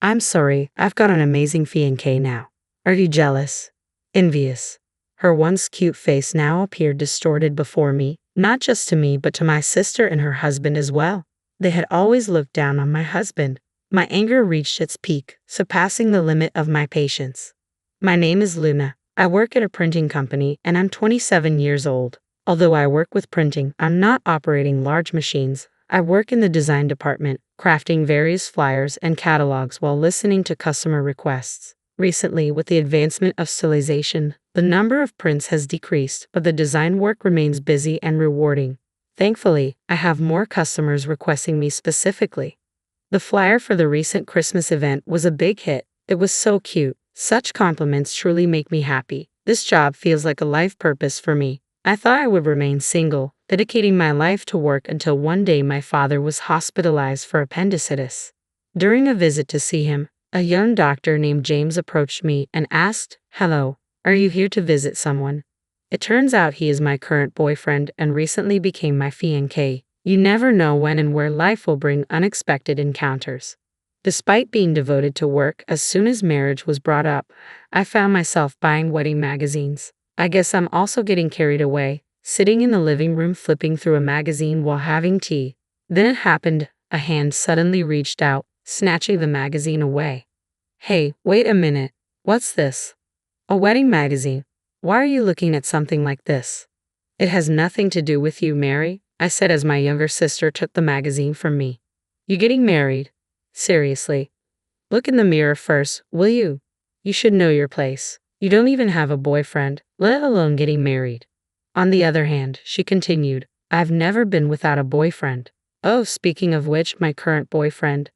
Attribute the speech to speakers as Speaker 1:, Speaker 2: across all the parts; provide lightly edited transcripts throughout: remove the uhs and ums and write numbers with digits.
Speaker 1: I'm sorry, I've got an amazing fiancé now. Are you jealous? Envious? Her once cute face now appeared distorted before me, not just to me but to my sister and her husband as well. They had always looked down on my husband. My anger reached its peak, surpassing the limit of my patience. My name is Luna. I work at a printing company and I'm 27 years old. Although I work with printing, I'm not operating large machines. I work in the design department, crafting various flyers and catalogs while listening to customer requests. Recently, with the advancement of stylization, the number of prints has decreased, but the design work remains busy and rewarding. Thankfully, I have more customers requesting me specifically. The flyer for the recent Christmas event was a big hit. It was so cute. Such compliments truly make me happy. This job feels like a life purpose for me. I thought I would remain single, dedicating my life to work until one day my father was hospitalized for appendicitis. During a visit to see him, a young doctor named James approached me and asked, "Hello, are you here to visit someone?" It turns out he is my current boyfriend and recently became my fiancé. You never know when and where life will bring unexpected encounters. Despite being devoted to work, as soon as marriage was brought up, I found myself buying wedding magazines. I guess I'm also getting carried away, sitting in the living room flipping through a magazine while having tea. Then it happened, a hand suddenly reached out, snatching the magazine away. "Hey, wait a minute. What's this?" "A wedding magazine. Why are you looking at something like this?" "It has nothing to do with you, Mary," I said as my younger sister took the magazine from me. "You getting married? Seriously. Look in the mirror first, will you? You should know your place. You don't even have a boyfriend, let alone getting married." On the other hand, she continued, "I've never been without a boyfriend. Oh, speaking of which, my current boyfriend."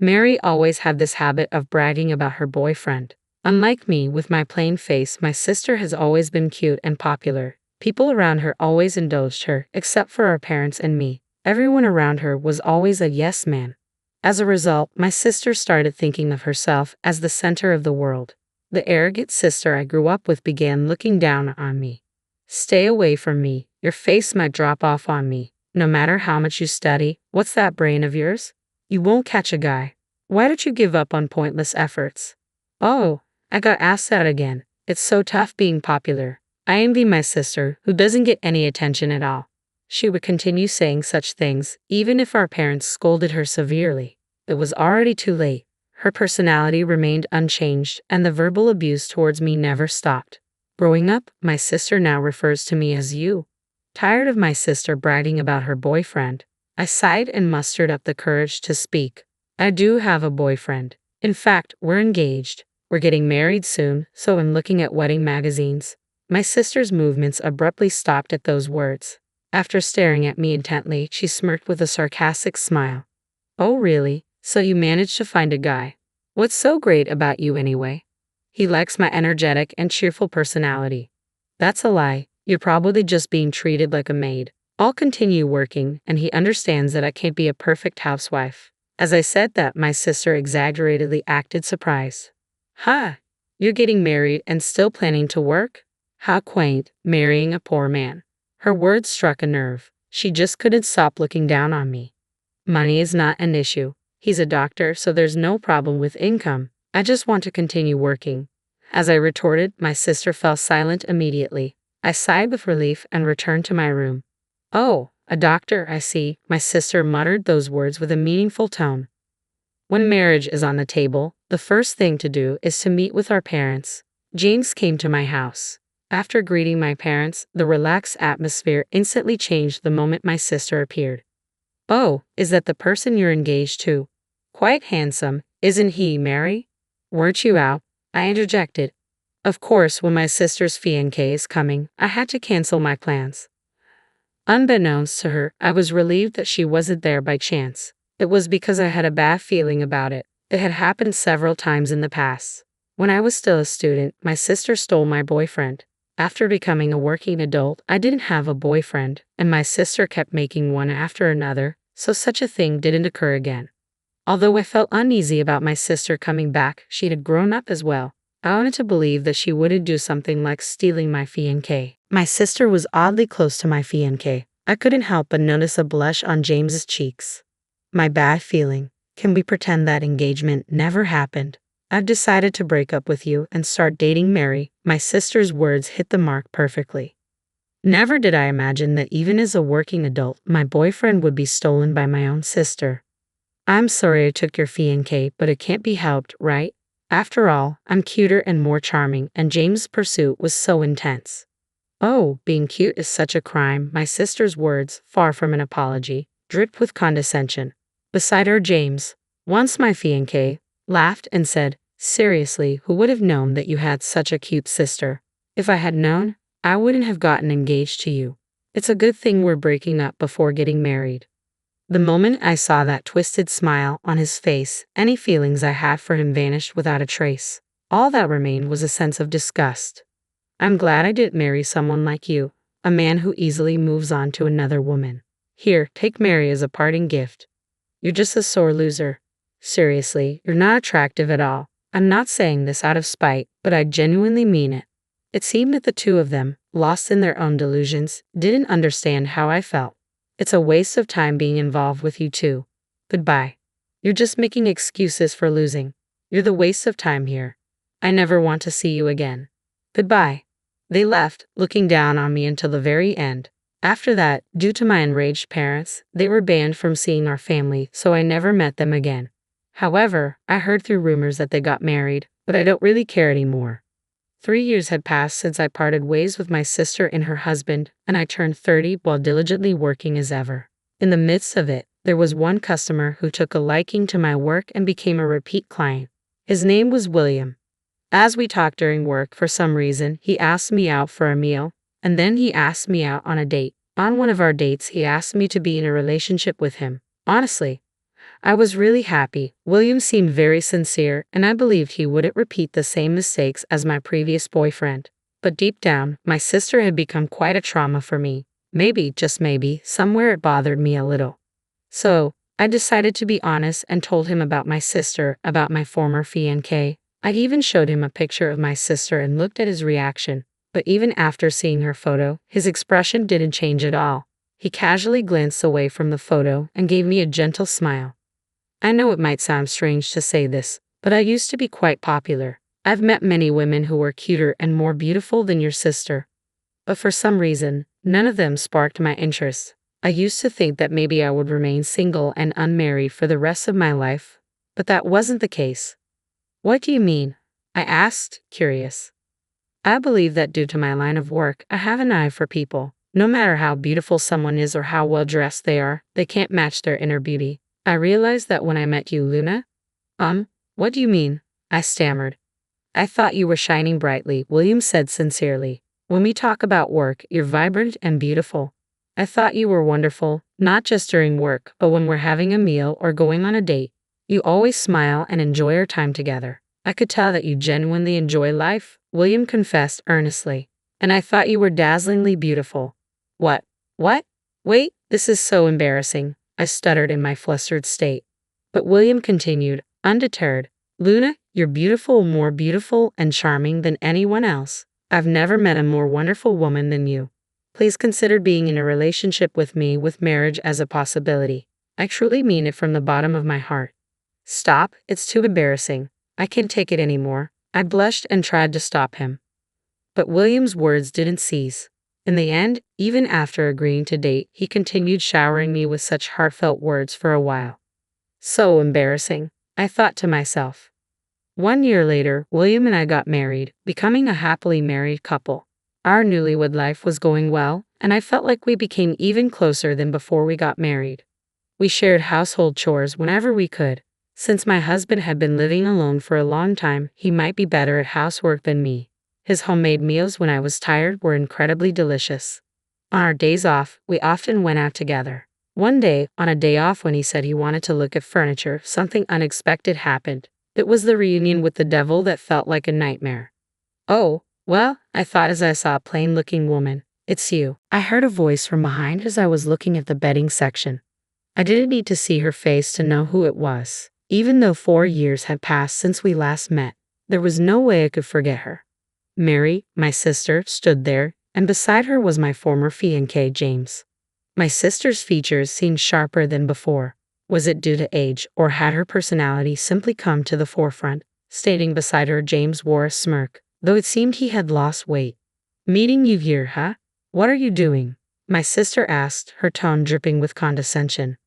Speaker 1: Mary always had this habit of bragging about her boyfriend. Unlike me, with my plain face, my sister has always been cute and popular. People around her always indulged her, except for our parents and me. Everyone around her was always a yes man. As a result, my sister started thinking of herself as the center of the world. The arrogant sister I grew up with began looking down on me. "Stay away from me. Your face might drop off on me. No matter how much you study, what's that brain of yours? You won't catch a guy. Why don't you give up on pointless efforts?" Oh, I got asked that again. It's so tough being popular. I envy my sister, who doesn't get any attention at all. She would continue saying such things, even if our parents scolded her severely. It was already too late. Her personality remained unchanged, and the verbal abuse towards me never stopped. Growing up, my sister now refers to me as you. Tired of my sister bragging about her boyfriend, I sighed and mustered up the courage to speak. "I do have a boyfriend. In fact, we're engaged. We're getting married soon, so I'm looking at wedding magazines." My sister's movements abruptly stopped at those words. After staring at me intently, she smirked with a sarcastic smile. "Oh really? So you managed to find a guy. What's so great about you anyway?" "He likes my energetic and cheerful personality." "That's a lie. You're probably just being treated like a maid. I'll continue working, and he understands that I can't be a perfect housewife." As I said that, my sister exaggeratedly acted surprised. "Huh? You're getting married and still planning to work? How quaint, marrying a poor man." Her words struck a nerve. She just couldn't stop looking down on me. "Money is not an issue. He's a doctor, so there's no problem with income. I just want to continue working." As I retorted, my sister fell silent immediately. I sighed with relief and returned to my room. "Oh, a doctor, I see," my sister muttered those words with a meaningful tone. When marriage is on the table, the first thing to do is to meet with our parents. James came to my house. After greeting my parents, the relaxed atmosphere instantly changed the moment my sister appeared. "Oh, is that the person you're engaged to? Quite handsome, isn't he, Mary? Weren't you out?" I interjected. Of course, when my sister's fiancé is coming, I had to cancel my plans. Unbeknownst to her, I was relieved that she wasn't there by chance. It was because I had a bad feeling about it. It had happened several times in the past. When I was still a student, my sister stole my boyfriend. After becoming a working adult, I didn't have a boyfriend, and my sister kept making one after another, so such a thing didn't occur again. Although I felt uneasy about my sister coming back, she had grown up as well. I wanted to believe that she wouldn't do something like stealing my fiancé. My sister was oddly close to my fiancé. I couldn't help but notice a blush on James's cheeks. My bad feeling Can we pretend that engagement never happened? I've decided to break up with you and start dating Mary. My sister's words hit the mark perfectly. Never did I imagine that even as a working adult, my boyfriend would be stolen by my own sister. I'm sorry I took your fiancé, but it can't be helped, right? After all, I'm cuter and more charming, and James' pursuit was so intense. Oh, being cute is such a crime, my sister's words, far from an apology, dripped with condescension. Beside her, James, once my fiancé, laughed and said, seriously, who would have known that you had such a cute sister? If I had known, I wouldn't have gotten engaged to you. It's a good thing we're breaking up before getting married. The moment I saw that twisted smile on his face, any feelings I had for him vanished without a trace. All that remained was a sense of disgust. I'm glad I didn't marry someone like you, a man who easily moves on to another woman. Here, take Mary as a parting gift. You're just a sore loser. Seriously, you're not attractive at all. I'm not saying this out of spite, but I genuinely mean it. It seemed that the two of them, lost in their own delusions, didn't understand how I felt. It's a waste of time being involved with you two. Goodbye. You're just making excuses for losing. You're the waste of time here. I never want to see you again. Goodbye. They left, looking down on me until the very end. After that, due to my enraged parents, they were banned from seeing our family, so I never met them again. However, I heard through rumors that they got married, but I don't really care anymore. 3 years had passed since I parted ways with my sister and her husband, and I turned 30 while diligently working as ever. In the midst of it, there was one customer who took a liking to my work and became a repeat client. His name was William. As we talked during work, for some reason, he asked me out for a meal, and then he asked me out on a date. On one of our dates, he asked me to be in a relationship with him. Honestly, I was really happy. William seemed very sincere, and I believed he wouldn't repeat the same mistakes as my previous boyfriend. But deep down, my sister had become quite a trauma for me. Maybe, just maybe, somewhere it bothered me a little. So, I decided to be honest and told him about my sister, about my former fiancé. I even showed him a picture of my sister and looked at his reaction. But even after seeing her photo, his expression didn't change at all. He casually glanced away from the photo and gave me a gentle smile. I know it might sound strange to say this, but I used to be quite popular. I've met many women who were cuter and more beautiful than your sister. But for some reason, none of them sparked my interest. I used to think that maybe I would remain single and unmarried for the rest of my life, but that wasn't the case. What do you mean? I asked, curious. I believe that due to my line of work, I have an eye for people. No matter how beautiful someone is or how well dressed they are, they can't match their inner beauty. I realized that when I met you, Luna. What do you mean? I stammered. I thought you were shining brightly, William said sincerely. When we talk about work, you're vibrant and beautiful. I thought you were wonderful, not just during work, but when we're having a meal or going on a date. You always smile and enjoy our time together. I could tell that you genuinely enjoy life, William confessed earnestly. And I thought you were dazzlingly beautiful. What? Wait, this is so embarrassing. I stuttered in my flustered state. But William continued, undeterred. Luna, you're beautiful, more beautiful and charming than anyone else. I've never met a more wonderful woman than you. Please consider being in a relationship with me, with marriage as a possibility. I truly mean it from the bottom of my heart. Stop, it's too embarrassing. I can't take it anymore. I blushed and tried to stop him. But William's words didn't cease. In the end, even after agreeing to date, he continued showering me with such heartfelt words for a while. So embarrassing, I thought to myself. 1 year later, William and I got married, becoming a happily married couple. Our newlywed life was going well, and I felt like we became even closer than before we got married. We shared household chores whenever we could. Since my husband had been living alone for a long time, he might be better at housework than me. His homemade meals when I was tired were incredibly delicious. On our days off, we often went out together. One day, on a day off when he said he wanted to look at furniture, something unexpected happened. It was the reunion with the devil that felt like a nightmare. Oh, well, I thought as I saw a plain-looking woman. It's you. I heard a voice from behind as I was looking at the bedding section. I didn't need to see her face to know who it was. Even though 4 years had passed since we last met, there was no way I could forget her. Mary, my sister, stood there, and beside her was my former fiancé, James. My sister's features seemed sharper than before. Was it due to age, or had her personality simply come to the forefront? Standing beside her, James wore a smirk, though it seemed he had lost weight. Meeting you here, huh? What are you doing? My sister asked, her tone dripping with condescension.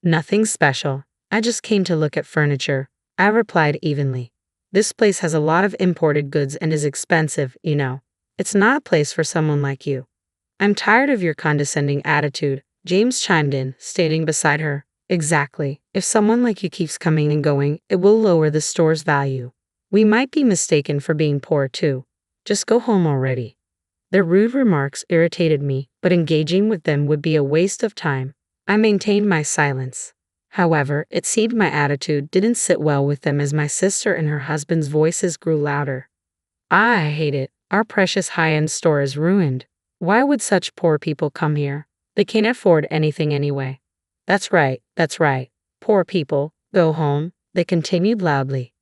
Speaker 1: Nothing special. I just came to look at furniture, I replied evenly. This place has a lot of imported goods and is expensive, you know. It's not a place for someone like you. I'm tired of your condescending attitude, James chimed in, standing beside her. Exactly. If someone like you keeps coming and going, it will lower the store's value. We might be mistaken for being poor too. Just go home already. Their rude remarks irritated me, but engaging with them would be a waste of time. I maintained my silence. However, it seemed my attitude didn't sit well with them as my sister and her husband's voices grew louder. I hate it. Our precious high-end store is ruined. Why would such poor people come here? They can't afford anything anyway. That's right. Poor people, go home, they continued loudly.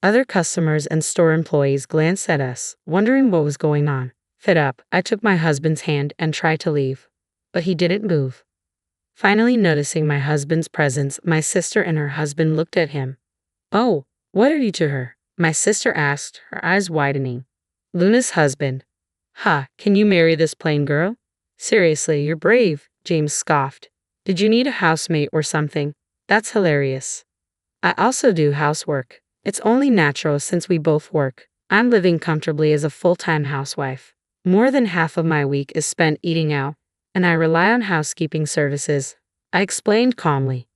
Speaker 1: Other customers and store employees glanced at us, wondering what was going on. Fed up, I took my husband's hand and tried to leave. But he didn't move. Finally noticing my husband's presence, my sister and her husband looked at him. Oh, what are you to her? My sister asked, her eyes widening. Luna's husband. Ha, can you marry this plain girl? Seriously, you're brave, James scoffed. Did you need a housemate or something? That's hilarious. I also do housework. It's only natural since we both work. I'm living comfortably as a full-time housewife. More than half of my week is spent eating out, and I rely on housekeeping services, I explained calmly.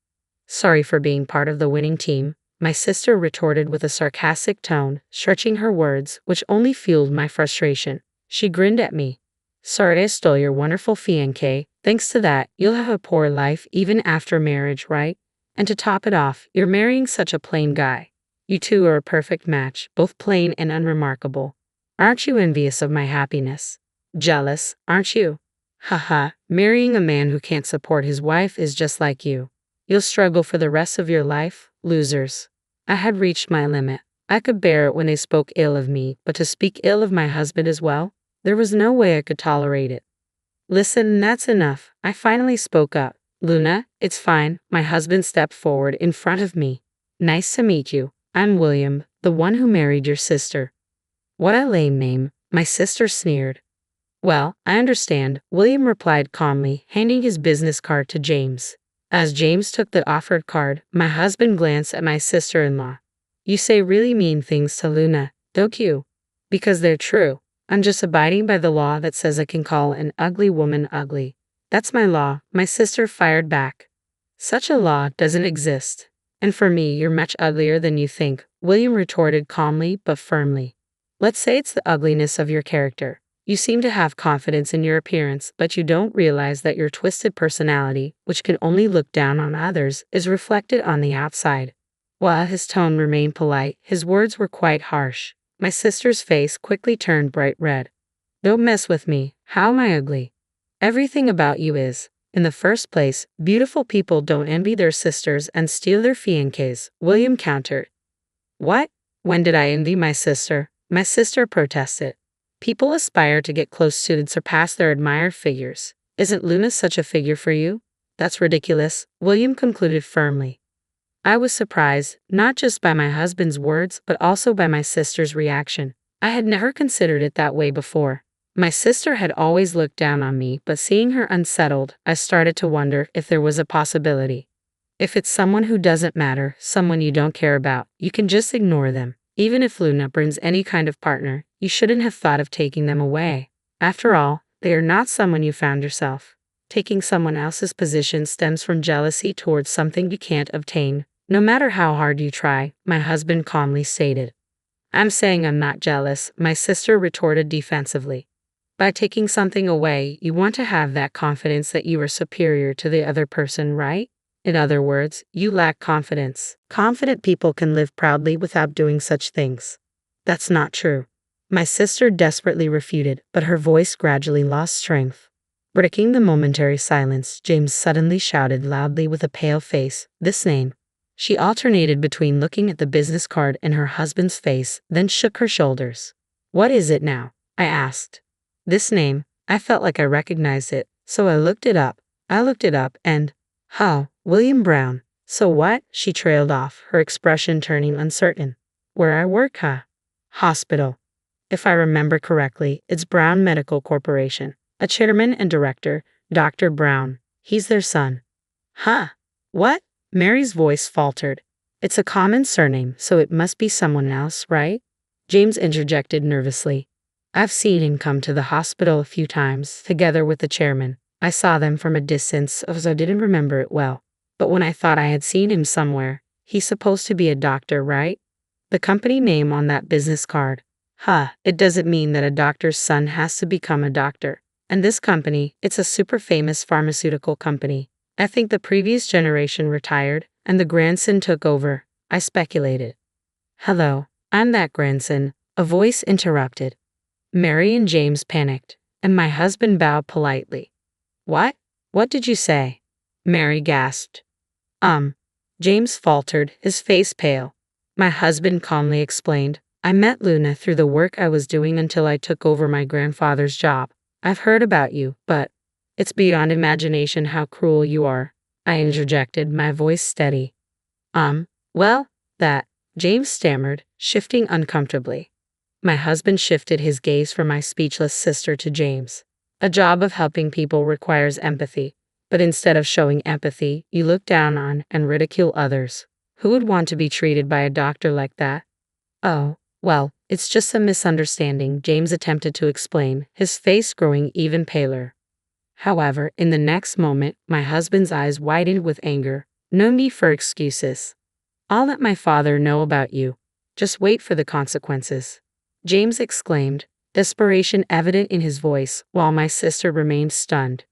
Speaker 1: Sorry for being part of the winning team, my sister retorted with a sarcastic tone, stretching her words, which only fueled my frustration. She grinned at me. Sorry I stole your wonderful fiancé. Thanks to that, you'll have a poor life even after marriage, right? And to top it off, you're marrying such a plain guy. You two are a perfect match, both plain and unremarkable. Aren't you envious of my happiness? Jealous, aren't you? Haha, marrying a man who can't support his wife is just like you. You'll struggle for the rest of your life, losers. I had reached my limit. I could bear it when they spoke ill of me, but to speak ill of my husband as well? There was no way I could tolerate it. Listen, that's enough. I finally spoke up. Luna, it's fine. My husband stepped forward in front of me. Nice to meet you. I'm William, the one who married your sister. What a lame name, my sister sneered. Well, I understand, William replied calmly, handing his business card to James. As James took the offered card, my husband glanced at my sister-in-law. You say really mean things to Luna, don't you? Because they're true. I'm just abiding by the law that says I can call an ugly woman ugly. That's my law, my sister fired back. Such a law doesn't exist. And for me, you're much uglier than you think, William retorted calmly but firmly. Let's say it's the ugliness of your character. You seem to have confidence in your appearance, but you don't realize that your twisted personality, which can only look down on others, is reflected on the outside. While his tone remained polite, his words were quite harsh. My sister's face quickly turned bright red. Don't mess with me. How am I ugly? Everything about you is. In the first place, beautiful people don't envy their sisters and steal their fiancés, William countered. What? When did I envy my sister? My sister protested. People aspire to get close to and surpass their admired figures. Isn't Luna such a figure for you? That's ridiculous, William concluded firmly. I was surprised, not just by my husband's words, but also by my sister's reaction. I had never considered it that way before. My sister had always looked down on me, but seeing her unsettled, I started to wonder if there was a possibility. If it's someone who doesn't matter, someone you don't care about, you can just ignore them. Even if Luna brings any kind of partner, you shouldn't have thought of taking them away. After all, they are not someone you found yourself. Taking someone else's position stems from jealousy towards something you can't obtain, no matter how hard you try, my husband calmly stated. I'm saying I'm not jealous, my sister retorted defensively. By taking something away, you want to have that confidence that you are superior to the other person, right? In other words, you lack confidence. Confident people can live proudly without doing such things. That's not true. My sister desperately refuted, but her voice gradually lost strength. Breaking the momentary silence, James suddenly shouted loudly with a pale face, "This name." She alternated between looking at the business card and her husband's face, then shook her shoulders. What is it now? I asked. This name. I felt like I recognized it, so I looked it up. And, William Brown. So what? She trailed off, her expression turning uncertain. Where I work, huh? Hospital. If I remember correctly, it's Brown Medical Corporation. A chairman and director, Dr. Brown. He's their son. Huh? What? Mary's voice faltered. It's a common surname, so it must be someone else, right? James interjected nervously. I've seen him come to the hospital a few times, together with the chairman. I saw them from a distance, as I didn't remember it well. But when I thought I had seen him somewhere, he's supposed to be a doctor, right? The company name on that business card. Huh, it doesn't mean that a doctor's son has to become a doctor. And this company, it's a super famous pharmaceutical company. I think the previous generation retired, and the grandson took over, I speculated. Hello, I'm that grandson, a voice interrupted. Mary and James panicked, and my husband bowed politely. What? What did you say? Mary gasped. James faltered, his face pale. My husband calmly explained, I met Luna through the work I was doing until I took over my grandfather's job. I've heard about you, but it's beyond imagination how cruel you are. I interjected, my voice steady. Well, that, James stammered, shifting uncomfortably. My husband shifted his gaze from my speechless sister to James. A job of helping people requires empathy, but instead of showing empathy, you look down on and ridicule others. Who would want to be treated by a doctor like that? Oh, well, it's just a misunderstanding, James attempted to explain, his face growing even paler. However, in the next moment, my husband's eyes widened with anger. No need for excuses. I'll let my father know about you. Just wait for the consequences. James exclaimed, desperation evident in his voice, while my sister remained stunned.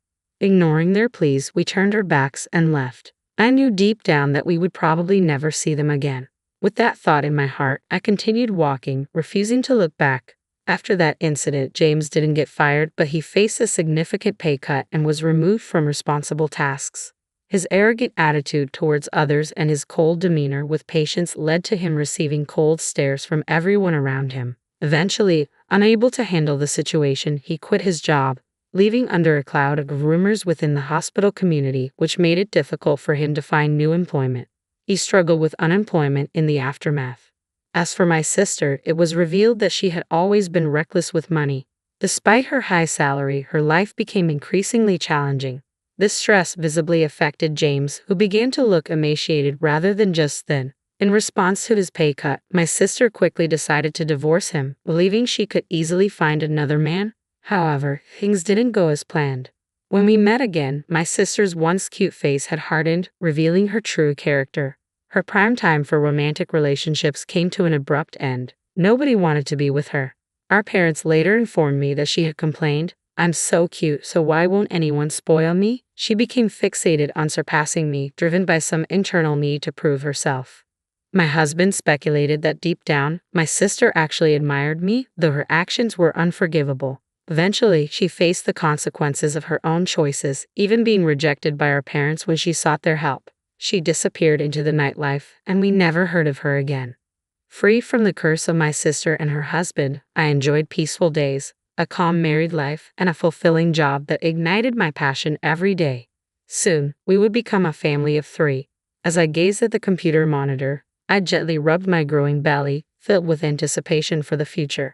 Speaker 1: Ignoring their pleas, we turned our backs and left. I knew deep down that we would probably never see them again. With that thought in my heart, I continued walking, refusing to look back. After that incident, James didn't get fired, but he faced a significant pay cut and was removed from responsible tasks. His arrogant attitude towards others and his cold demeanor with patients led to him receiving cold stares from everyone around him. Eventually, unable to handle the situation, he quit his job, leaving under a cloud of rumors within the hospital community, which made it difficult for him to find new employment. He struggled with unemployment in the aftermath. As for my sister, it was revealed that she had always been reckless with money. Despite her high salary, her life became increasingly challenging. This stress visibly affected James, who began to look emaciated rather than just thin. In response to his pay cut, my sister quickly decided to divorce him, believing she could easily find another man. However, things didn't go as planned. When we met again, my sister's once cute face had hardened, revealing her true character. Her prime time for romantic relationships came to an abrupt end. Nobody wanted to be with her. Our parents later informed me that she had complained, I'm so cute, so why won't anyone spoil me? She became fixated on surpassing me, driven by some internal need to prove herself. My husband speculated that deep down, my sister actually admired me, though her actions were unforgivable. Eventually, she faced the consequences of her own choices, even being rejected by our parents when she sought their help. She disappeared into the nightlife, and we never heard of her again. Free from the curse of my sister and her husband, I enjoyed peaceful days, a calm married life, and a fulfilling job that ignited my passion every day. Soon, we would become a family of 3. As I gazed at the computer monitor, I gently rubbed my growing belly, filled with anticipation for the future.